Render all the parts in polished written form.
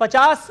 50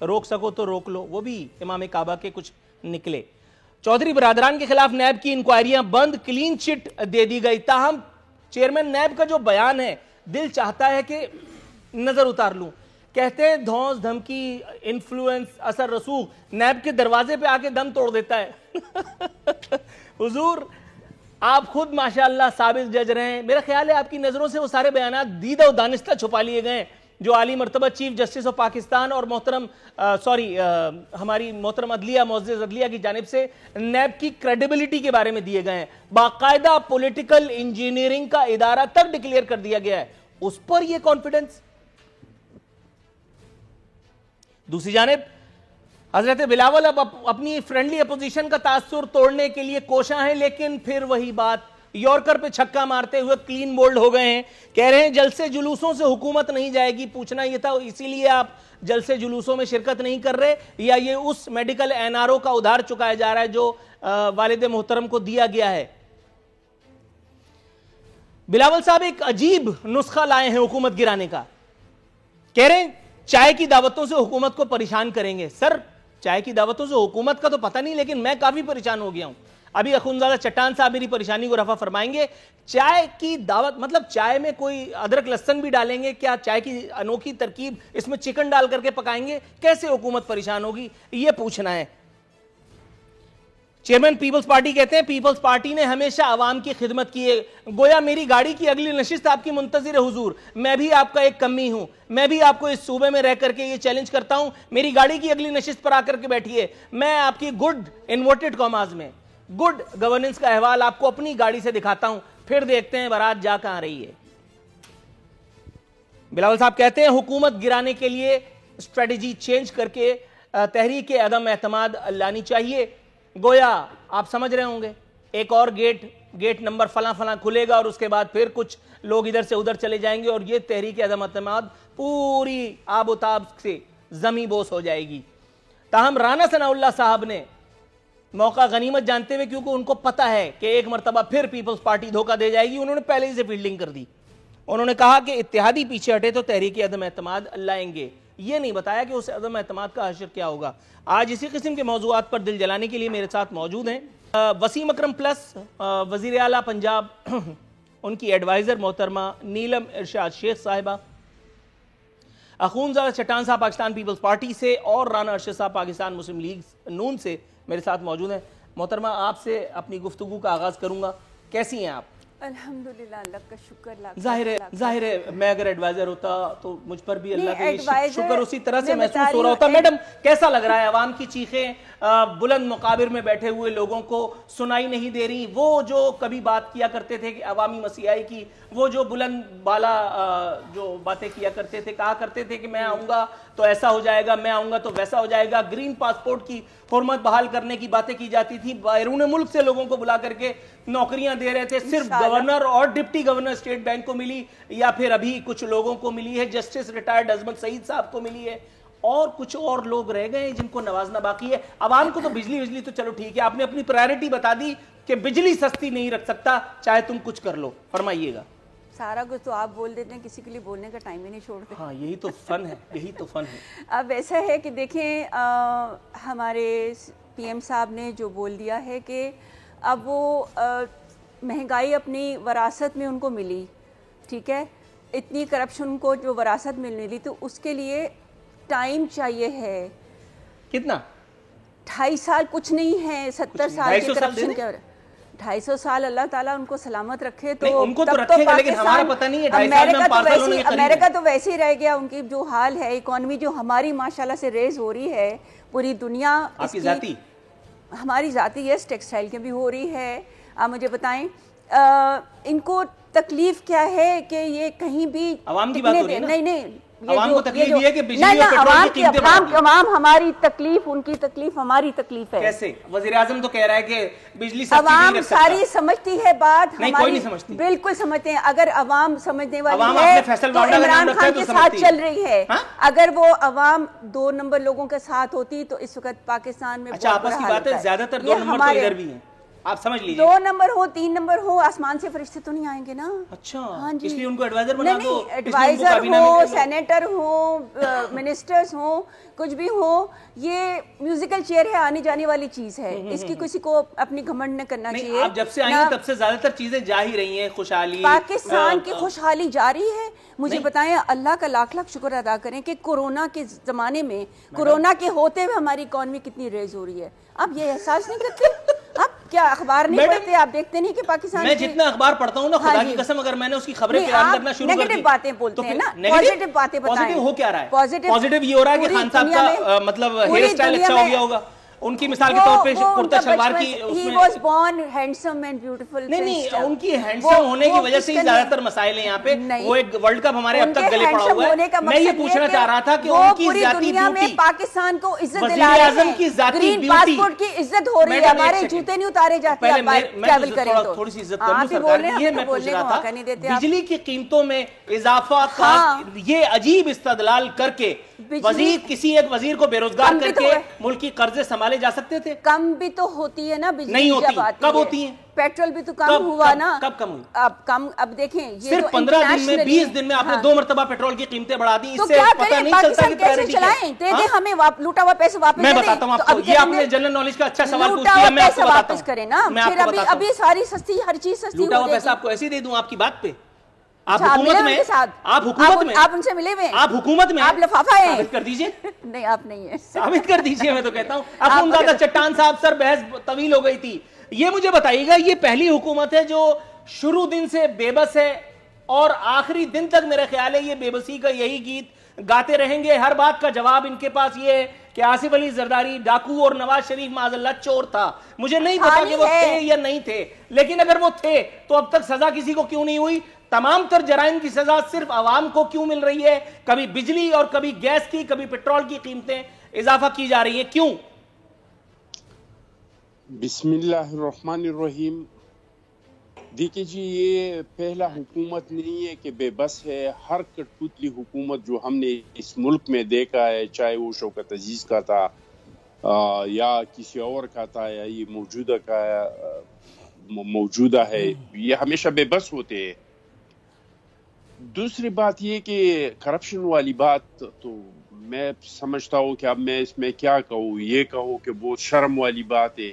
روک سکو تو روک لو، وہ بھی امام کعبہ کے کچھ نکلے۔ چودھری برادران کے خلاف نیب کی انکوائریاں بند، کلین چٹ دے دی گئی، تاہم چیئرمین نیب کا جو بیان ہے دل چاہتا ہے کہ نظر اتار لوں۔ کہتے ہیں دھونس دھمکی انفلوئنس اثر رسوخ نیب کے دروازے پہ آ کے دم توڑ دیتا ہے۔ حضور آپ خود ماشاءاللہ ثابت جج رہے ہیں، میرا خیال ہے آپ کی نظروں سے وہ سارے بیانات دیدہ و دانستہ چھپا لیے گئے ہیں جو عالی مرتبہ چیف جسٹس آف پاکستان اور ہماری محترم عدلیہ معزز عدلیہ کی جانب سے نیب کی کریڈیبلٹی کے بارے میں دیے گئے ہیں۔ باقاعدہ پولیٹیکل انجینئرنگ کا ادارہ تک ڈکلیئر کر دیا گیا ہے، اس پر یہ کانفیڈنس۔ دوسری جانب حضرت بلاول اب اپنی فرینڈلی اپوزیشن کا تاثر توڑنے کے لیے کوشاں ہیں، لیکن پھر وہی بات، یورکر پہ چھکا مارتے ہوئے کلین بولڈ ہو گئے ہیں۔ کہہ رہے ہیں جلسے جلوسوں سے حکومت نہیں جائے گی۔ پوچھنا یہ تھا اسی لیے آپ جلسے جلوسوں میں شرکت نہیں کر رہے، یا یہ اس میڈیکل NRO کا ادھار چکایا جا رہا ہے جو والد محترم کو دیا گیا ہے۔ بلاول صاحب ایک عجیب نسخہ لائے ہیں حکومت گرانے کا، کہہ رہے ہیں چائے کی دعوتوں سے حکومت کو پریشان کریں گے۔ سر چائے کی دعوتوں سے حکومت کا تو پتہ نہیں، لیکن میں کافی پریشان ہو گیا ہوں۔ ابھی اخونزادہ چٹان صاحب میری پریشانی کو رفع فرمائیں گے۔ چائے کی دعوت مطلب چائے میں کوئی ادرک لہسن بھی ڈالیں گے کیا؟ چائے کی انوکھی ترکیب اس میں چکن ڈال کر کے پکائیں گے؟ کیسے حکومت پریشان ہوگی؟ یہ پوچھنا ہے۔ چیئرمین پیپلز پارٹی کہتے ہیں پیپلز پارٹی نے ہمیشہ عوام کی خدمت کی ہے، گویا میری گاڑی کی اگلی نشست آپ کی منتظر ہے حضور، میں بھی آپ کا ایک کمی ہوں، میں بھی آپ کو اس صوبے میں رہ کر کے یہ چیلنج کرتا ہوں، میری گاڑی کی اگلی نشست پر آ کر کے بیٹھیے، میں آپ کی گڈ انورٹڈ کاماز میں گڈ گورننس کا احوال آپ کو اپنی گاڑی سے دکھاتا ہوں، پھر دیکھتے ہیں بارات جا کہاں رہی ہے۔ بلاول صاحب کہتے ہیں حکومت گرانے کے لیے اسٹریٹجی چینج کر کے تحریک عدم اعتماد لانی چاہیے۔ گویا آپ سمجھ رہے ہوں گے ایک اور گیٹ نمبر فلاں فلاں کھلے گا اور اس کے بعد پھر کچھ لوگ ادھر سے ادھر چلے جائیں گے اور یہ تحریک عدم اعتماد پوری آب و تاب سے زمیں بوس ہو جائے گی۔ تاہم رانا ثناء اللہ صاحب نے موقع غنیمت جانتے ہوئے، کیونکہ ان کو پتہ ہے کہ ایک مرتبہ پھر پیپلز پارٹی دھوکہ دے جائے گی، انہوں نے پہلے ہی سے فیلڈنگ کر دی۔ انہوں نے کہا کہ اتحادی پیچھے ہٹے تو تحریک عدم اعتماد لائیں گے، یہ نہیں بتایا کہ اس عدم اعتماد کا حشر کیا ہوگا۔ آج اسی قسم کے موضوعات پر دل جلانے کے لیے میرے ساتھ موجود ہیں وسیم اکرم پلس وزیر اعلیٰ پنجاب، ان کی ایڈوائزر محترمہ نیلم ارشاد شیخ صاحبہ، اخونزادہ چٹان صاحب پاکستان پیپلز پارٹی سے، اور رانا ارشد صاحب پاکستان مسلم لیگ نون سے میرے ساتھ موجود ہیں۔ محترمہ آپ سے اپنی گفتگو کا آغاز کروں گا، کیسی ہیں آپ؟ الحمدللہ، اللہ کا شکر۔ ظاہر ہے میں اگر ایڈوائزر ہوتا تو مجھ پر بھی اللہ کا شکر اسی طرح سے محسوس ہو رہا ہوتا۔ میڈم کیسا لگ رہا ہے؟ عوام کی چیخیں بلند مقابر میں بیٹھے ہوئے لوگوں کو سنائی نہیں دے رہی، وہ جو کبھی بات کیا کرتے تھے کہ عوامی مسیحائی کی، وہ جو بلند بالا جو باتیں کیا کرتے تھے، کہا کرتے تھے کہ میں آؤں گا تو ایسا ہو جائے گا، میں آؤں گا تو ویسا ہو جائے گا، گرین پاسپورٹ کی حرمت بحال کرنے کی باتیں کی جاتی تھی، بیرون ملک سے لوگوں کو بلا کر کے نوکریاں دے رہے تھے، صرف گورنر اور ڈپٹی گورنر اسٹیٹ بینک کو ملی، یا پھر ابھی کچھ لوگوں کو ملی ہے، جسٹس ریٹائرڈ عظمت سعید صاحب کو ملی ہے، اور کچھ اور لوگ رہ گئے جن کو نوازنا باقی ہے۔ عوام کو تو بجلی تو چلو ٹھیک ہے، آپ نے اپنی پرائرٹی بتا دی کہ بجلی سستی نہیں رکھ سکتا چاہے تم کچھ کر لو، فرمائیے گا۔ سارا کچھ تو آپ بول دیتے ہیں، کسی کے لیے بولنے کا ٹائم ہی نہیں چھوڑتے۔ ہاں یہی تو فن ہے، یہی تو فن ہے۔ اب ایسا ہے کہ دیکھیں ہمارے پی ایم صاحب نے جو بول دیا ہے کہ اب وہ مہنگائی اپنی وراثت میں ان کو ملی، ٹھیک ہے، اتنی کرپشن کو جو وراثت میں ملی تو اس کے لیے ٹائم چاہیے ہے۔ کتنا؟ 2.5 سال کچھ نہیں ہے، 70 سال کی کرپشن کے 250 سال اللہ تعالیٰ ان کو سلامت رکھے تو ان کو تو رکھے گا، لیکن ہمارا پتہ نہیں ہے 2.5 سال میں پارسل ہونے کے قریب ہے۔ امریکہ تو ویسے ہی رہ گیا، ان کی جو حال ہے، اکانومی جو ہماری ماشاءاللہ سے ریز ہو رہی ہے پوری دنیا، آپ کی ذاتی؟ ہماری ذاتی یس، ٹیکسٹائل کی بھی ہو رہی ہے۔ آپ مجھے بتائیں ان کو تکلیف کیا ہے کہ یہ کہیں بھی عوام کی بات ہو رہی ہے نا؟ نہیں عوام کو تکلیف یہ ہے کہ بجلی اور پیٹرول کی قیمتیں بڑھتی ہیں۔ عوام ہماری تکلیف، ان کی تکلیف ہماری تکلیف ہے۔ کیسے؟ وزیر اعظم تو کہہ رہا ہے کہ بجلی سستی عوام نہیں رکھ سکتا۔ ساری سمجھتی ہے بات، نہیں کوئی نہیں سمجھتی، بالکل سمجھتے ہیں۔ اگر عوام سمجھنے والی ہے تو عمران عمران خان کے ساتھ چل رہی ہے، اگر وہ عوام 2 نمبر لوگوں کے ساتھ ہوتی تو اس وقت پاکستان میں اچھا آپس کی بات ہے، زیادہ تر 2 نمبر تو ادھر بھی ہیں۔ آپ سمجھ لیجیے 2 نمبر ہو 3 نمبر ہو آسمان سے فرشتے تو نہیں آئیں گے نا. اچھا ہاں جی, اس لیے ان کو ایڈوائزر بنا دو, ایڈوائزر ہو, سینیٹر ہو, منسٹرز ہوں, کچھ بھی ہو, یہ میوزیکل چیئر ہے, آنے جانے والی چیز ہے, اس کی کسی کو اپنی گھمنڈ نہ کرنا چاہیے. آپ جب سے آئی ہیں تب سے زیادہ تر چیزیں جا ہی رہی ہیں, خوشحالی پاکستان کی خوشحالی جاری ہے. مجھے بتائیں, اللہ کا لاکھ لاکھ شکر ادا کریں کہ کورونا کے زمانے میں, کورونا کے ہوتے ہوئے ہماری اکانومی کتنی ریز ہو رہی ہے. آپ یہ احساس نہیں کرتے؟ آپ کیا اخبار نہیں پڑھتے؟ آپ دیکھتے نہیں کہ پاکستان میں جتنا اخبار پڑھتا ہوں نا, خدا کی قسم, اگر میں نے اس کی خبریں بیان کرنا شروع کر دی, نیگیٹو باتیں بولتے ہیں نا, پازیٹو باتیں بتائیں. پازیٹو ہو کیا رہا ہے؟ پازیٹو یہ ہو رہا ہے کہ خان صاحب کا مطلب ہیئر اسٹائل اچھا ہو گیا ہوگا, ان کی مثال کے طور پہ کرتا شلوار کی he was born handsome and beautiful. نہیں, ان کی ہینڈسم ہونے کی وجہ سے ہی زیادہ تر مسائل ہیں یہاں پہ. وہ ایک ورلڈ کپ ہمارے اب تک گلے پڑا ہوا ہے. میں یہ پوچھنا چاہ رہا تھا کہ ان کی ذاتی بیوٹی, پاکستان کو عزت وزیر دلا رہے اعظم ہیں, کی ذاتی گرین بیوٹی, پاسپورٹ کی عزت ہو رہی ہے, ہمارے جوتے نہیں اتارے جاتے آپ ٹریول کریں تو. تھوڑی سی عزت کر لوں سرکار کی. یہ میں پوچھ رہا تھا, بجلی کی قیمتوں میں اضافہ کا یہ عجیب استدلال کر کے وزیر, کسی ایک وزیر کو بے روزگار کر کے ملک کی قرضے سنبھالے جا سکتے تھے؟ کم بھی تو ہوتی ہے نا بجلی, نہیں ہوتی. جب آتی کب ہوتی ہیں؟ پیٹرول بھی تو کم ہوا نا. کب کم ہوئی؟ اب کم, اب دیکھیں یہ صرف 15 دن میں 20 دن میں آپ نے 2 مرتبہ پیٹرول کی قیمتیں بڑھا دی. تو اس سے کیا پتہ کریں, نہیں چلتا کہ پاکستان کیسے چلائیں؟ دے دیں ہمیں لوٹا ہوا پیسہ واپس. میں بتاتا ہوں آپ کو, یہ آپ نے جنرل نالج کا اچھا سوال پوچھ لیا, میں آپ کو بتاتا ہوں. کریں نا, پھر ابھی ساری سستی, ہر چیز سستی لوٹا ہو ہوا جائے پیسہ آپ کو ایسے ہی دے دوں آپ کی بات پہ؟ آپ آپ حکومت میں, آپ حکومت میں, آپ ان سے ملے ہوئے, آپ حکومت میں, آپ لفافہ ہیں, ثابت کر دیجئے. نہیں آپ نہیں ہیں, ثابت کر دیجئے. میں تو کہتا ہوں اخونزادہ چٹان صاحب, سر بحث طویل ہو گئی تھی. یہ مجھے بتائیے گا, یہ پہلی حکومت ہے جو شروع دن سے بے بس ہے اور آخری دن تک میرا خیال ہے یہ بے بسی کا یہی گیت گاتے رہیں گے. ہر بات کا جواب ان کے پاس یہ ہے کہ آصف علی زرداری ڈاکو اور نواز شریف معاذ اللہ چور تھا. مجھے نہیں پتا کہ وہ تھے یا نہیں تھے, لیکن اگر وہ تھے تو اب تک سزا کسی کو کیوں نہیں ہوئی؟ تمام تر جرائم کی سزا صرف عوام کو کیوں مل رہی ہے؟ کبھی بجلی اور کبھی گیس کی, کبھی پیٹرول کی قیمتیں اضافہ کی جا رہی ہیں, کیوں؟ بسم اللہ الرحمن الرحیم. دیکھیں جی, یہ پہلا حکومت نہیں ہے کہ بے بس ہے. ہر کٹپتلی حکومت جو ہم نے اس ملک میں دیکھا ہے, چاہے وہ شوکت عزیز کا تھا یا کسی اور کا تھا یا یہ موجودہ ہے, یہ ہمیشہ بے بس ہوتے ہیں. دوسری بات یہ کہ کرپشن والی بات تو میں سمجھتا ہوں کہ اب میں اس میں کیا کہوں, یہ کہوں کہ بہت شرم والی بات ہے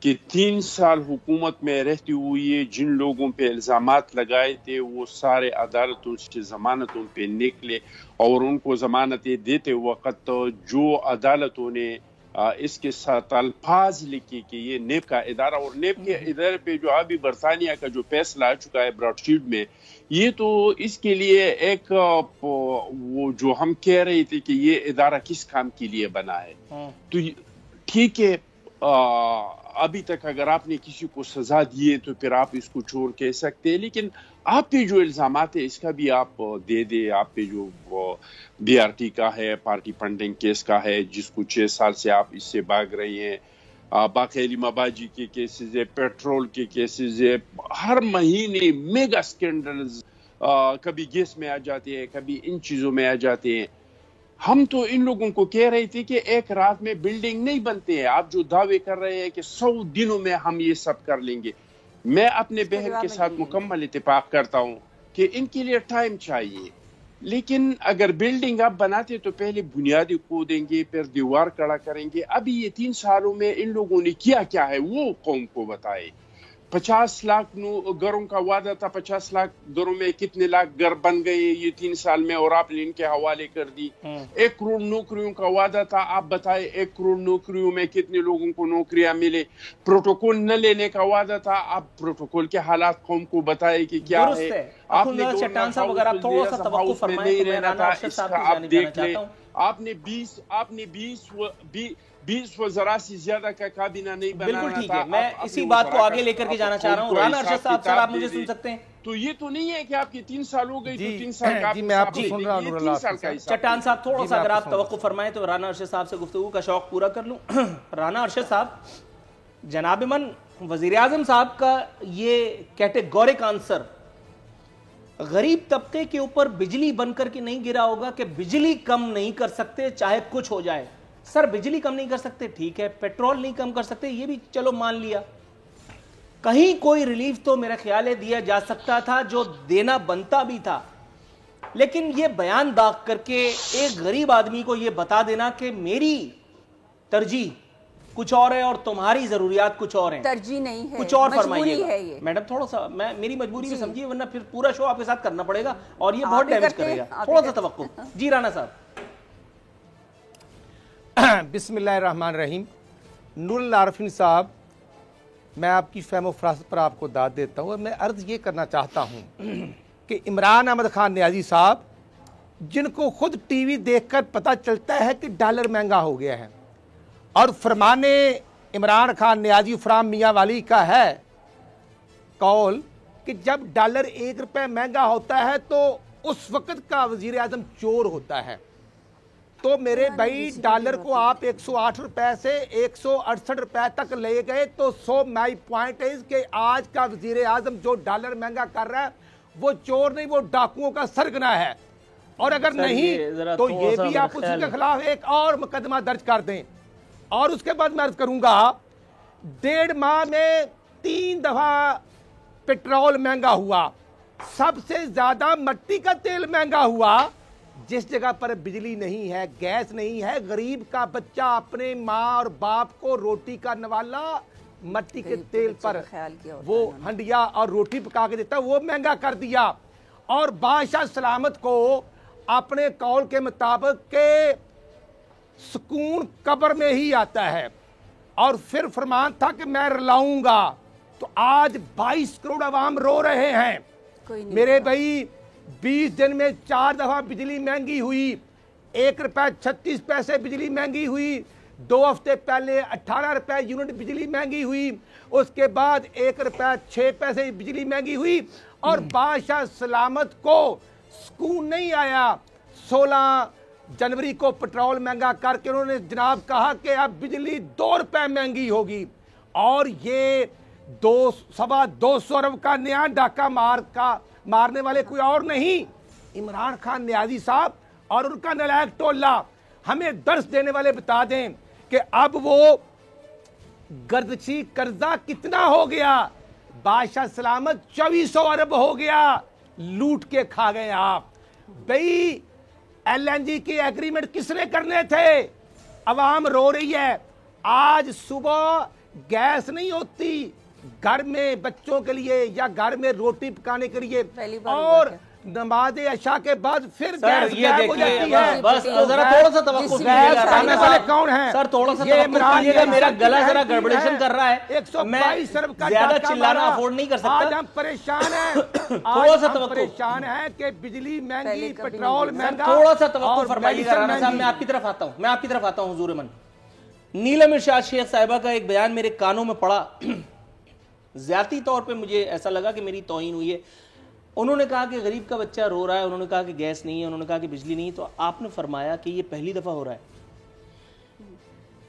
کہ 3 سال حکومت میں رہتی ہوئی جن لوگوں پہ الزامات لگائے تھے وہ سارے عدالتوں سے ضمانتوں پہ نکلے, اور ان کو ضمانتیں دیتے وقت جو عدالتوں نے اس کے ساتھ الفاظ لکھی کہ یہ نیب کا ادارہ, اور نیب کے ادارے پہ جو ابھی برطانیہ کا جو فیصلہ آ چکا ہے براڈ شیٹ میں, یہ تو اس کے لیے ایک وہ جو ہم کہہ رہے تھے کہ یہ ادارہ کس کام کے لیے بنا ہے. تو ٹھیک ہے, ابھی تک اگر آپ نے کسی کو سزا دیے تو پھر آپ اس کو چور کہہ سکتے ہیں, لیکن آپ پہ جو الزامات ہے اس کا بھی آپ دے دے. آپ پہ جو بی آر ٹی کا ہے, پارٹی فنڈنگ کیس کا ہے جس کو 6 سال سے آپ اس سے بھاگ رہی ہیں, باقی علی مباجی کے کیسز ہے, پیٹرول کے کیسز ہے, ہر مہینے میگا سکینڈلز کبھی گیس میں آ جاتے ہیں, کبھی ان چیزوں میں آ جاتے ہیں. ہم تو ان لوگوں کو کہہ رہے تھے کہ ایک رات میں بلڈنگ نہیں بنتے ہیں. آپ جو دعوے کر رہے ہیں کہ 100 دنوں میں ہم یہ سب کر لیں گے, میں اپنے بہن کے ساتھ مکمل اتفاق کرتا ہوں کہ ان کے لیے ٹائم چاہیے. لیکن اگر بلڈنگ آپ بناتے تو پہلے بنیادی کھودیں گے, پھر دیوار کڑا کریں گے. ابھی یہ 3 سالوں میں ان لوگوں نے کیا ہے وہ قوم کو بتائے. 50 لاکھ گھروں کا وعدہ تھا, 50 لاکھ گھروں میں کتنے لاکھ گھر بن گئے یہ 3 سال میں, اور آپ نے ان کے حوالے کر دی. 1 کروڑ نوکریوں کا وعدہ تھا, آپ بتائے 1 کروڑ نوکریوں میں کتنے لوگوں کو نوکریاں ملے. پروٹوکول نہ لینے کا وعدہ تھا, آپ پروٹوکول کے حالات قوم کو بتائے کہ کیا ہے. آپ نے چٹان صاحب اگر آپ تھوڑا سا توقف فرمائیں تو میں رانا ارشد صاحب کی جانب جانا چاہتا ہوں. آپ نے 20 وزراء سے زیادہ کا کابینہ نہیں بنانا تھا. بالکل ٹھیک ہے, میں اسی بات کو آگے لے کر کے جانا چاہ رہا ہوں. رانا ارشد صاحب, سر آپ مجھے سن سکتے ہیں؟ تو یہ تو نہیں ہے کہ آپ کی 3 سال ہو گئی تو 3 سال کا میں آپ کو سن رہا ہوں. چٹان صاحب تھوڑا سا اگر آپ توقف فرمائیں تو رانا ارشد صاحب سے گفتگو کا شوق پورا کر لوں. رانا ارشد صاحب, جناب من وزیر اعظم صاحب کا یہ کیٹیگورک آنسر غریب طبقے کے اوپر بجلی بن کر کے نہیں گرا ہوگا کہ بجلی کم نہیں کر سکتے چاہے کچھ ہو جائے. سر بجلی کم نہیں کر سکتے ٹھیک ہے, پیٹرول نہیں کم کر سکتے یہ بھی چلو مان لیا, کہیں کوئی ریلیف تو میرا خیال ہے دیا جا سکتا تھا جو دینا بنتا بھی تھا، لیکن یہ بیان داغ کر کے ایک غریب آدمی کو یہ بتا دینا کہ میری ترجیح کچھ اور ہے اور تمہاری ضروریات کچھ اور ہیں، ترجیح نہیں ہے، کچھ اور مجبوری فرمائیے ہے گا یہ۔ میڈم تھوڑا سا میری مجبوری بھی سمجھیے، ورنہ پھر پورا شو آپ کے ساتھ کرنا پڑے گا اور یہ بہت ڈیمیج کرے گا، تھوڑا سا توقع۔ جی رانا صاحب۔ بسم اللہ الرحمن الرحیم۔ نور العارفین صاحب، میں آپ کی فہم و فراست پر آپ کو داد دیتا ہوں اور میں عرض یہ کرنا چاہتا ہوں کہ عمران احمد خان نیازی صاحب، جن کو خود ٹی وی دیکھ کر پتہ چلتا ہے کہ ڈالر مہنگا ہو گیا ہے، اور فرمان عمران خان نیازی فرام میاں والی کا ہے قول کہ جب ڈالر 1 روپے مہنگا ہوتا ہے تو اس وقت کا وزیر اعظم چور ہوتا ہے، تو میرے بھائی ڈالر کو آپ 108 روپے سے 168 روپے تک لے گئے، تو سو مائی پوائنٹ ہے کہ آج کا وزیر اعظم جو ڈالر مہنگا کر رہا ہے وہ چور نہیں، وہ ڈاکوؤں کا سرگنا ہے، اور اگر نہیں تو یہ بھی آپ اسی کے خلاف ایک اور مقدمہ درج کر دیں۔ اور اس کے بعد میں عرض کروں گا 1.5 ماہ میں 3 دفعہ پیٹرول مہنگا ہوا، سب سے زیادہ مٹی کا تیل مہنگا ہوا، جس جگہ پر بجلی نہیں ہے، گیس نہیں ہے، غریب کا بچہ اپنے ماں اور باپ کو روٹی کا نوالا مٹی کے تیل پر وہ ہنڈیا اور روٹی پکا کے دیتا، وہ مہنگا کر دیا، اور بادشاہ سلامت کو اپنے قول کے مطابق کہ سکون قبر میں ہی آتا ہے، اور پھر فرمان تھا کہ میں رلاؤں گا، تو آج 22 کروڑ عوام رو رہے ہیں۔ میرے بھائی 20 دن میں 4 دفعہ بجلی مہنگی ہوئی، 1 روپے 36 پیسے بجلی مہنگی ہوئی، 2 ہفتے پہلے 18 روپے یونٹ بجلی مہنگی ہوئی، اس کے بعد 1 روپے 6 پیسے بجلی مہنگی ہوئی، اور بادشاہ سلامت کو سکون نہیں آیا۔ 16 جنوری کو پٹرول مہنگا کر کے انہوں نے جناب کہا کہ اب بجلی 2 روپے مہنگی ہوگی، اور یہ 200 ارب کا نیا ڈاکہ مارنے والے کوئی اور نہیں، عمران خان نیازی صاحب اور ان کا نالائق ٹولہ ہمیں درس دینے والے بتا دیں کہ اب وہ گردشی قرضہ کتنا ہو گیا۔ بادشاہ سلامت 2400 ارب ہو گیا، لوٹ کے کھا گئے آپ۔ بھئی LNG کی ایگریمنٹ کس نے کرنے تھے؟ عوام رو رہی ہے۔ آج صبح گیس نہیں ہوتی گھر میں بچوں کے لیے یا گھر میں روٹی پکانے کے لیے، اور نماز عشاء کے بعد پھر گیس غائب ہو جاتی ہے۔ بس ذرا تھوڑا سا توقع کیجیے گا رانا صاحب، کون ہیں سر تھوڑا سا توقع کیجیے گا، میرا گلا ذرا گڑبڑیشن کر رہا ہے، میں زیادہ چلانا افورڈ نہیں کر سکتا۔ آج ہم پریشان ہیں، آج ہم پریشان ہیں کہ بجلی مہنگی، پیٹرول مہنگا۔ تھوڑا سا توقع فرمائیے گا رانا صاحب، میں آپ کی طرف آتا ہوں حضور من۔ نیلم ارشاد شیخ صاحبہ کا ایک بیان میرے کانوں میں پڑا، ذاتی طور پہ مجھے ایسا لگا کہ میری توہین ہوئی ہے۔ انہوں نے کہا کہ غریب کا بچہ رو رہا ہے، انہوں نے کہا کہ گیس نہیں ہے، انہوں نے کہا کہ بجلی نہیں ہے، تو آپ نے فرمایا کہ یہ پہلی دفعہ ہو رہا ہے۔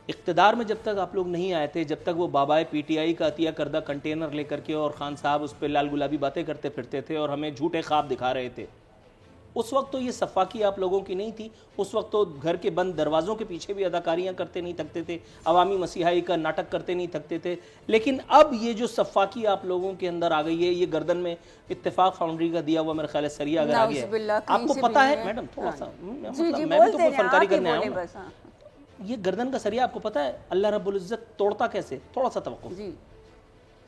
اقتدار میں جب تک آپ لوگ نہیں آئے تھے، جب تک وہ بابائے PTI کا عطیہ کردہ کنٹینر لے کر کے اور خان صاحب اس پہ لال گلابی باتیں کرتے پھرتے تھے اور ہمیں جھوٹے خواب دکھا رہے تھے، اس وقت تو یہ صفاقی آپ لوگوں کی نہیں تھی، اس وقت تو گھر کے بند دروازوں کے پیچھے بھی اداکاریاں کرتے نہیں تھکتے تھے، عوامی مسیحائی کا ناٹک کرتے نہیں تھکتے تھے، لیکن اب یہ جو صفاقی آپ لوگوں کے اندر آ گئی ہے، یہ گردن میں اتفاق فاؤنڈری کا دیا ہوا میرا خیال ہے سریہ اگر آ گیا ہے، آپ کو پتہ ہے میڈم تھوڑا سا، میں بھی تو کوئی فنکاری کرنے آیا ہوں، یہ گردن کا سریہ آپ کو پتہ ہے اللہ رب العزت توڑتا کیسے؟ تھوڑا سا توقع،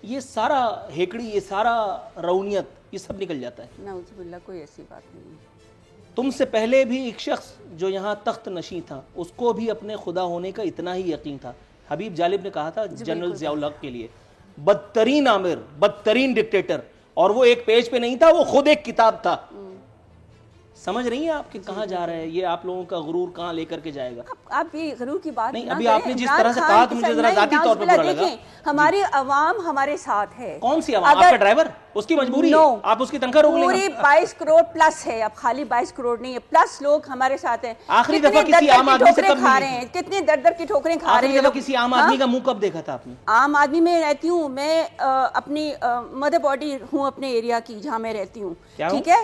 یہ سارا ہیکڑی، یہ سارا رونیت، یہ سب نکل جاتا ہے۔ نعوذ باللہ، کوئی ایسی بات نہیں۔ تم سے پہلے بھی ایک شخص جو یہاں تخت نشیں تھا، اس کو بھی اپنے خدا ہونے کا اتنا ہی یقین تھا۔ حبیب جالب نے کہا تھا جنرل ضیاء الحق کے لیے، بدترین آمر، بدترین ڈکٹیٹر، اور وہ ایک پیج پہ نہیں تھا، وہ خود ایک کتاب تھا۔ سمجھ رہی ہیں آپ کہ کہاں جا رہے ہیں یہ، آپ لوگوں کا غرور کہاں لے کر کے جائے گا؟ آپ یہ غرور کی بات نہیں، ابھی آپ نے جس طرح سے کہا تو مجھے ذرا ذاتی طور پہ برا لگا۔ ہماری عوام ہمارے ساتھ ہے۔ کون سی عوام؟ آپ کا ڈرائیور، اس کی مجبوری ہے، آپ اس کی تنخواہ روک لیں۔ پوری 22 کروڑ پلس ہے، اب خالی 22 کروڑ نہیں ہے، پلس لوگ ہمارے ساتھ ہیں۔ آخری دفعہ کسی عام آدمی سے کب کھا رہے ہیں، کتنے در در کی ٹھوکریں کھا رہے ہیں۔ آخری دفعہ کسی عام آدمی کا منہ کب دیکھا تھا آپ نے؟ عام آدمی میں رہتی ہوں میں، اپنی مدر باڈی ہوں اپنے ایریا کی جہاں میں رہتی ہوں، ٹھیک ہے؟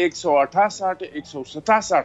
168 167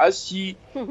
80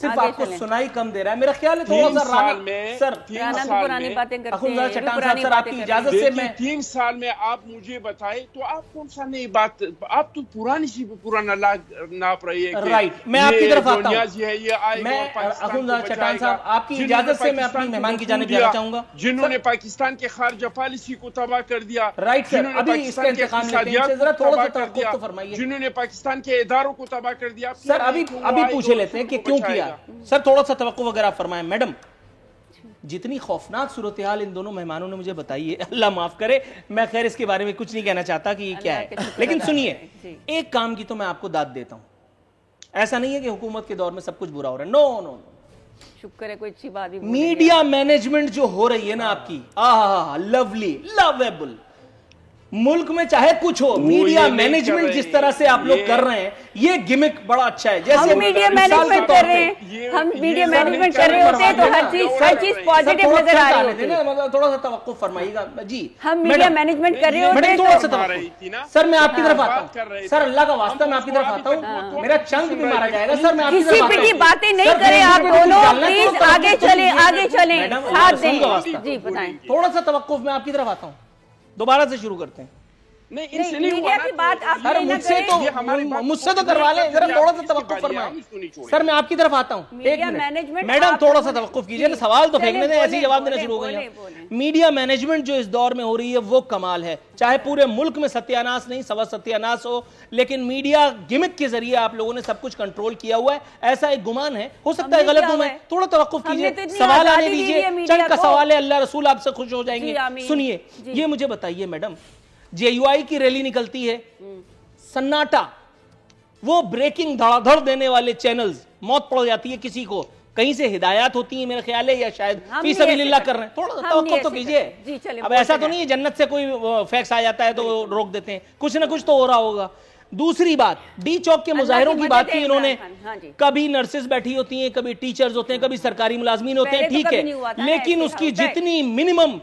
صرف آپ کو سنائی کم دے رہا ہے. میرا خیال ہے تھوڑا سا سر پرانی باتیں کرتے اخوندزادہ چٹان صاحب سر آپ کی اجازت سے میں 3 سال میں آپ مجھے بتائے تو آپ کون سا نئی بات, آپ تو پرانی سی پرانا ناپ رہی ہے. رائٹ, میں آپ کی طرف آتا ہوں. میں اخوندزادہ چٹان صاحب آپ کی اجازت سے میں اپنی مہمان کی جانب جانا چاہوں گا. جنہوں نے پاکستان کے خارجہ پالیسی کو تباہ کر دیا, رائٹ سر, ابھی اس کا انتقام لیتے ہیں, ذرا تھوڑا سا توقف تو فرمائیے. جنہوں نے پاکستان کے اداروں کو تباہ کر دیا. سر ابھی پوچھے لیتے ہیں کہ کیوں کیا. سر تھوڑا سا توقف وغیرہ آپ فرمائیں. میڈم, جتنی خوفناک صورتحال ان دونوں مہمانوں نے مجھے بتائی ہے, اللہ معاف کرے, میں خیر اس کے بارے میں کچھ نہیں کہنا چاہتا کہ یہ کیا ہے, لیکن سنیے ایک کام کی تو میں آپ کو داد دیتا ہوں. ایسا نہیں ہے کہ حکومت کے دور میں سب کچھ برا ہو رہا ہے, نو نو, شکر ہے کوئی اچھی بات بھی. میڈیا مینجمنٹ جو ہو رہی ہے نا آپ کی, لولی, لویبل. ملک میں چاہے کچھ ہو, میڈیا مینجمنٹ جس طرح سے آپ لوگ کر رہے ہیں یہ گمک بڑا اچھا ہے. جیسے ہم میڈیا مینجمنٹ کر رہے ہیں, ہم میڈیا مینجمنٹ کر رہے ہوتے ہیں تو ہر چیز پازیٹیو نظر آ رہی ہوتی ہے. تھوڑا سا توقف فرمائیے گا جی. ہم میڈیا مینجمنٹ کر رہے ہوتے ہیں تھوڑا سا توقف. سر میں آپ کی طرف آتا ہوں, سر اللہ کا واسطہ میں آپ کی طرف آتا ہوں, میرا چنک بھی مارا جائے گا. سر میں آپ کی طرف کسی پہ کی باتیں نہیں کریں آپ دونوں, پلیز آگے چلیں, آگے چلیں, ساتھ دیں. جی بتائیں. تھوڑا سا توقف, میں آپ کی طرف آتا ہوں, دوبارہ سے شروع کرتے ہیں. میڈیا کی بات آپ مجھ سے تو کروا لیں, ذرا تھوڑا سا توقف فرمائیں. سر میں آپ کی طرف آتا ہوں, ایک منٹ میڈم تھوڑا سا توقف کیجئے, سوال تو پھینکنے دیں, ایسے جواب دینا شروع ہو گئے. میڈیا مینجمنٹ جو اس دور میں ہو رہی ہے وہ کمال ہے, چاہے پورے ملک میں ستیاناس نہیں سوا ستیاناس ہو, لیکن میڈیا گمک کے ذریعے آپ لوگوں نے سب کچھ کنٹرول کیا ہوا ہے, ایسا ایک گمان ہے, ہو سکتا ہے غلط ہوں میں. تھوڑا توقف کیجئے, سوال آنے دیجئے, چند کا سوال ہے, اللہ رسول آپ سے خوش ہو جائیں گے. سنیے یہ مجھے بتائیے میڈم, جے یو آئی کی ریلی نکلتی ہے, سناٹا, وہ بریکنگ دھڑا دھڑ دینے والے چینلز, موت پڑ جاتی ہے کسی کو, کہیں سے ہدایات ہوتی ہیں میرے خیال ہے, یا شاید فی سبیل اللہ کر رہے ہیں. تھوڑا توقف تو کیجئے. اب ایسا تو نہیں ہے جنت سے کوئی فیکس آ جاتا ہے تو روک دیتے ہیں, کچھ نہ کچھ تو ہو رہا ہوگا. دوسری بات, ڈی چوک کے مظاہروں کی بات کی انہوں نے, کبھی نرسز بیٹھی ہوتی ہیں, کبھی ٹیچرز ہوتے ہیں, کبھی سرکاری ملازمین ہوتے ہیں, ٹھیک ہے, لیکن اس کی جتنی منیمم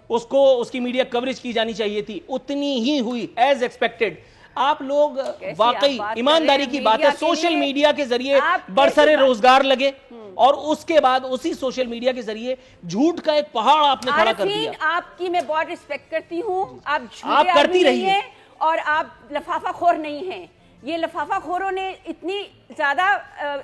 اس کی میڈیا کوریج کی جانی چاہیے تھی اتنی ہی ہوئی ایز ایکسپیکٹڈ. آپ لوگ واقعی ایمانداری کی بات ہے, سوشل میڈیا کے ذریعے برسر روزگار لگے, اور اس کے بعد اسی سوشل میڈیا کے ذریعے جھوٹ کا ایک پہاڑ آپ نے کھڑا کر دیا. آپ کی میں بہت رسپیکٹ کرتی ہوں, آپ کرتی رہی ہیں, اور آپ لفافہ خور نہیں ہیں. یہ لفافہ خوروں نے اتنی زیادہ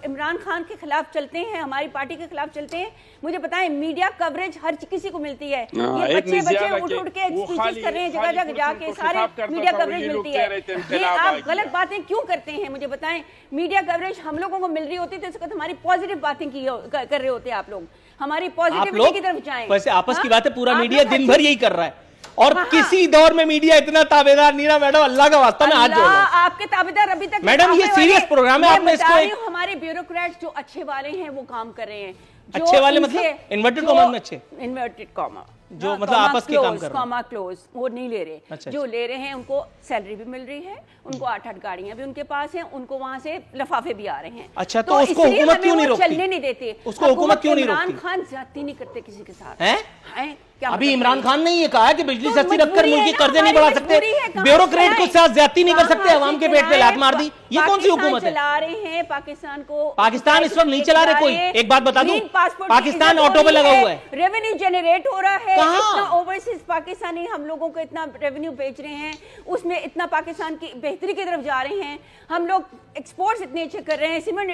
عمران خان کے خلاف چلتے ہیں, ہماری پارٹی کے خلاف چلتے ہیں. مجھے بتائیں, میڈیا کوریج ہر کسی کو ملتی ہے, یہ بچے اٹھ کے اسپیچز کر رہے ہیں جگہ جگہ جا کے, سارے میڈیا کوریج ملتی ہے. یہ آپ غلط باتیں کیوں کرتے ہیں مجھے بتائیں. میڈیا کوریج ہم لوگوں کو مل رہی ہوتی تو اس وقت ہماری پازیٹیو باتیں کر رہے ہوتے آپ لوگ, ہماری پازیٹیوٹی کی طرف جائیں. ویسے آپس کی باتیں پورا میڈیا دن بھر یہی کر رہا ہے, اور کسی دور میں میڈیا اتنا تابعدار نہیں رہا. میڈم اللہ کا واسطہ میں ہاتھ جوڑ رہا ہوں, آپ کے تابعدار ابھی تک. میڈم یہ سیریس پروگرام ہے, آپ نے اس کو ہمارے بیوروکریٹس جو اچھے والے ہیں وہ کام کر رہے ہیں. اچھے والے مطلب انورٹڈ کاما میں اچھے, انورٹڈ کاما جو مطلب آپس کے کام کر رہے ہیں, کاما کلوز, وہ نہیں لے رہے. جو لے رہے ہیں ان کو سیلری بھی مل رہی ہے, ان کو 8 گاڑیاں بھی ان کے پاس ہیں, ان کو وہاں سے لفافے بھی آ رہے ہیں. اچھا تو اس کو حکومت کیوں نہیں روکتی, چلنے نہیں دیتے, اس کو حکومت کیوں نہیں روکتی. عمران خان زیادتی نہیں کرتے کسی کے ساتھ. ابھی عمران خان نے یہ کہا ہے کہ بجلی سستی رکھ کر ملک کے قرضے نہیں بڑھا سکتے, بیوروکریٹ کو ساتھ زیادتی نہیں کر سکتے, عوام کے پیٹ پہ لات مار دی. یہ کون سی حکومت ہے؟ چلا رہے ہیں پاکستان کو. پاکستان اس وقت نہیں چلا رہے کوئی, ایک بات بتا دوں, پاکستان آٹو پہ لگا ہوا ہے, ریونیو جنریٹ ہو رہا ہے, اتنا اوورسیز پاکستانی ہم لوگوں کو اتنا ریونیو بیچ رہے ہیں, اس میں اتنا پاکستان کی بہتری کی طرف جا رہے ہیں. ہم لوگ ایکسپورٹس اتنے اچھے کر رہے ہیں, سیمنٹ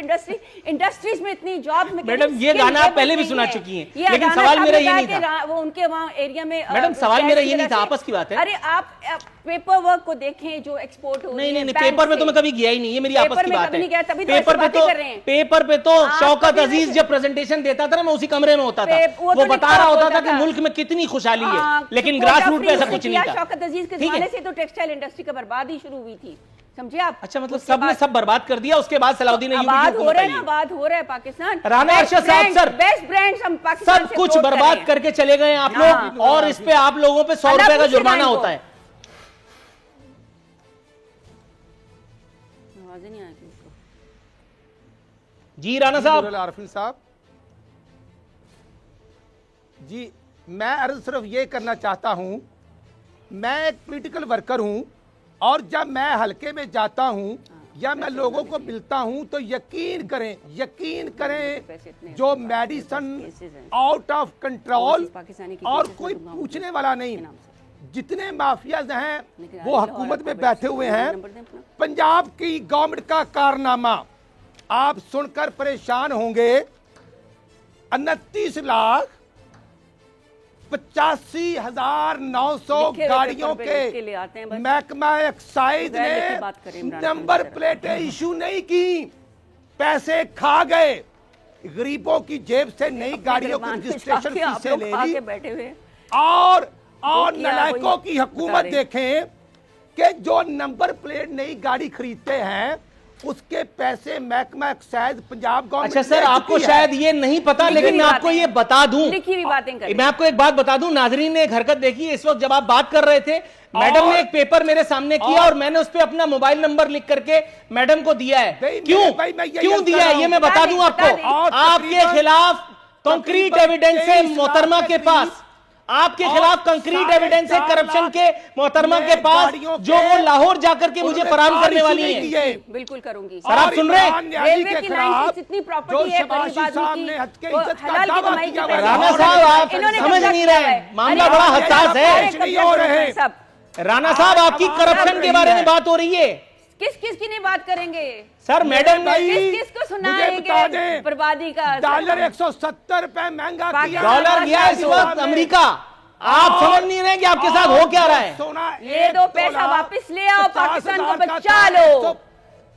انڈسٹریز میں اتنی جاب. میڈم یہ گانا آپ پہلے بھی سنا چکی ہیں, لیکن سوال میرا یہ نہیں تھا. وہ ان کے وہاں ایریا میں, میڈم سوال میرا یہ نہیں تھا, آپس کی بات ہے. ارے آپ پیپر ورک کو دیکھیں جو ایکسپورٹ ہو رہی ہے. نہیں پیپر پہ تو میں کبھی گیا ہی نہیں, یہ میری آپس کی بات ہے. پیپر پہ تو شوکت عزیز جب پریزنٹیشن دیتا تھا نا, میں اسی کمرے میں ہوتا تھا, وہ بتا رہا ہوتا تھا کہ ملک میں کتنی خوشحالی ہے, لیکن گراس روٹ پہ ایسا کچھ نہیں تھا. شوکت عزیز کے زمانے سے تو ٹیکسٹائل انڈسٹری کا بربادی شروع ہوئی تھی, سمجھے آپ. اچھا مطلب سب نے سب برباد کر دیا, اس کے بعد صلاح الدین ایوبی کی حکومت آئی. آباد ہو رہا ہے پاکستان. رانا ارشد صاحب سر, بیسٹ برانڈز ہم پاکستان سب کچھ برباد کر کے چلے گئے آپ لوگ, اور اس پہ آپ لوگوں پہ 100 روپے کا جرمانہ ہوتا ہے. جی رانا صاحب. عارفین صاحب جی, میں عرض صرف یہ کرنا چاہتا ہوں, میں ایک پولیٹیکل ورکر ہوں, اور جب میں حلقے میں جاتا ہوں یا میں لوگوں کو ملتا ہوں تو یقین کریں جو میڈیسن آؤٹ آف کنٹرول اور کوئی پوچھنے والا نہیں، جتنے مافیاز ہیں وہ حکومت میں بیٹھے ہوئے ہیں۔ پنجاب کی گورنمنٹ کا کارنامہ آپ سن کر پریشان ہوں گے، 29,85,900 گاڑیوں کے محکمہ ایکسائز نے نمبر پلیٹیں ایشو نہیں کی، پیسے کھا گئے، غریبوں کی جیب سے نئی گاڑیوں کی رجسٹریشن فیسیں لے لی، اور نالائکوں کی حکومت دیکھیں کہ جو نمبر پلیٹ نئی گاڑی خریدتے ہیں اس کے پیسے محکمہ ایکسائز پنجاب گورنمنٹ۔ اچھا سر، آپ کو شاید یہ نہیں پتا لیکن میں آپ کو یہ بتا دوں، میں آپ کو ایک بات بتا دوں، ناظرین نے ایک حرکت دیکھی، اس وقت جب آپ بات کر رہے تھے میڈم نے ایک پیپر میرے سامنے کیا اور میں نے اس پہ اپنا موبائل نمبر لکھ کر کے میڈم کو دیا ہے۔ کیوں دیا ہے یہ میں بتا دوں آپ کو، آپ کے خلاف کنکریٹ ایویڈنس ہے محترمہ کے پاس، آپ کے خلاف کنکریٹ ایویڈنس ہے کرپشن کے محترمہ کے پاس، جو وہ لاہور جا کر کے مجھے فراہم کرنے والی ہیں۔ بالکل کروں گی سر، آپ سن رہے ہیں؟ ریلوے کی لائن کی جتنی پراپرٹی ہے پہلی بات کی وہ حلال کی کمائی کی پیسے، رانا صاحب آپ سمجھ نہیں رہے، معاملہ بڑا حساس ہے۔ رانا صاحب آپ کی کرپشن کے بارے میں بات ہو رہی ہے، کس کی نہیں بات کریں گے سر؟ میڈم کس کو سنائیں گے بربادی کا؟ ڈالر 170 روپے مہنگا کیا، ڈالر گیا اس وقت امریکہ، آپ سمجھ نہیں رہے کہ آپ کے ساتھ ہو کیا رہا ہے؟ یہ دو پیسہ واپس لے آؤ، پاکستان کو بچا لو۔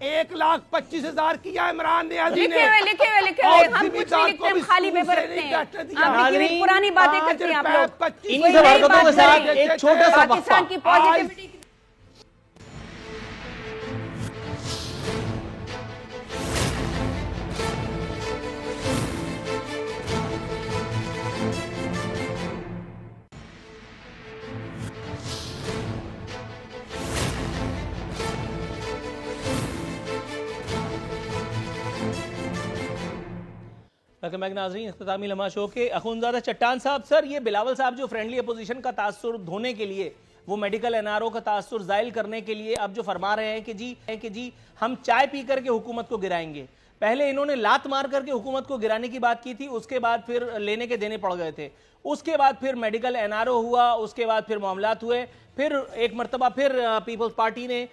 1,25,000 کیا عمران نیازی نے، لکھے ہوئے ہم کچھ نہیں لکھتے، ہم خالی پیپر رکھتے ہیں، آپ لکھی پرانی باتیں کرتے ہیں آپ لوگ۔ انہی سب حرکتوں کے ساتھ ایک چھوٹا سا پاکستان کی پازیٹیوٹی ناظرین، اختتامی لمحہ شو کے اخونزادہ چٹان صاحب، سر یہ بلاول صاحب جو فرینڈلی اپوزیشن کا تاثر دھونے کے لیے، وہ میڈیکل این آر او کا تاثر زائل کرنے کے لیے اب جو فرما رہے ہیں کہ جی ہم چائے پی کر کے حکومت کو گرائیں گے، پہلے انہوں نے لات مار کر کے حکومت کو گرانے کی بات کی تھی، اس کے بعد پھر لینے کے دینے پڑ گئے تھے، اس کے بعد پھر میڈیکل این آر او ہوا، اس کے بعد پھر معاملات ہوئے، پھر ایک مرتبہ پھر پیپلز پارٹی نے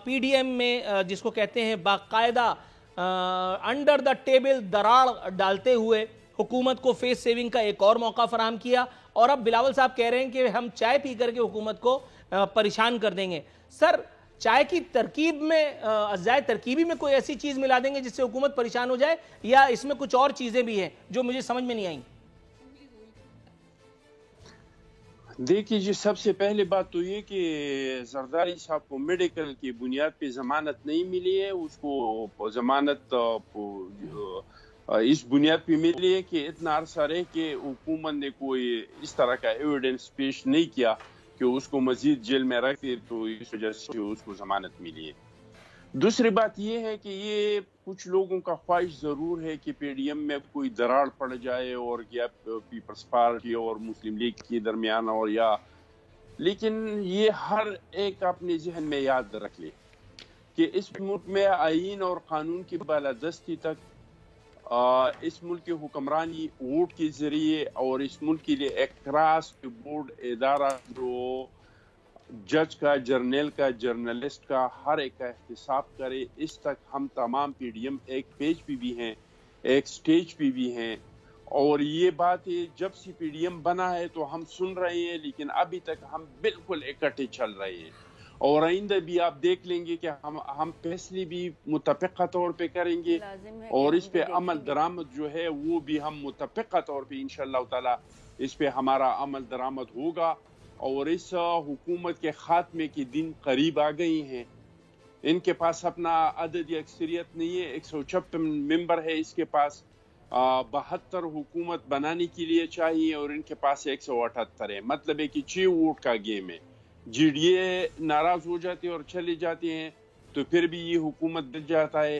پی ڈی ایم میں جس کو کہتے ہیں باقاعدہ انڈر دا ٹیبل دراڑ ڈالتے ہوئے حکومت کو فیس سیونگ کا ایک اور موقع فراہم کیا، اور اب بلاول صاحب کہہ رہے ہیں کہ ہم چائے پی کر کے حکومت کو پریشان کر دیں گے۔ سر، چائے کی ترکیب میں اجزائے ترکیبی میں کوئی ایسی چیز ملا دیں گے جس سے حکومت پریشان ہو جائے، یا اس میں کچھ اور چیزیں بھی ہیں جو مجھے سمجھ میں نہیں آئیں؟ دیکھیے جی، سب سے پہلے بات تو یہ کہ زرداری صاحب کو میڈیکل کی بنیاد پہ ضمانت نہیں ملی ہے، اس کو ضمانت اس بنیاد پہ ملی ہے کہ اتنا عرصہ رہے کہ حکومت نے کوئی اس طرح کا ایویڈنس پیش نہیں کیا کہ اس کو مزید جیل میں رکھتے، تو اس وجہ سے اس کو ضمانت ملی ہے۔ دوسری بات یہ ہے کہ یہ کچھ لوگوں کا خواہش ضرور ہے کہ پی ڈی ایم میں کوئی دراڑ پڑ جائے اور یا پیپلز پارٹی اور مسلم لیگ کے درمیان، اور لیکن یہ ہر ایک اپنے ذہن میں یاد رکھ لے کہ اس ملک میں آئین اور قانون کی بالادستی تک اس ملک کی حکمرانی ووٹ کے ذریعے، اور اس ملک کے لیے ایک کراس بورڈ ادارہ جو جج کا، جرنیل کا، جرنلسٹ کا، ہر ایک کا احتساب کرے، اس تک ہم تمام پی ڈی ایم ایک پیج پہ بھی ہیں، ایک سٹیج پہ بھی ہیں، اور یہ بات ہے جب سے پی ڈی ایم بنا ہے تو ہم سن رہے ہیں، لیکن ابھی تک ہم بالکل اکٹھے چل رہے ہیں، اور آئندہ بھی آپ دیکھ لیں گے کہ ہم فیصلے بھی متفقہ طور پہ کریں گے، اور اس پہ عمل درآمد جو ہے وہ بھی ہم متفقہ طور پہ انشاءاللہ تعالی اس پہ ہمارا عمل درآمد ہوگا، اور اس حکومت کے خاتمے کے دن قریب آ گئی ہیں۔ ان کے پاس اپنا عددی اکثریت نہیں ہے، 156 ممبر ہے اس کے پاس، 72 حکومت بنانے کے لیے چاہیے، اور ان کے پاس 178 ہے، مطلب ہے کہ 6 ووٹ کا گیم ہے۔ جی ڈی اے ناراض ہو جاتے اور چلے جاتے ہیں تو پھر بھی یہ حکومت گر جاتا ہے،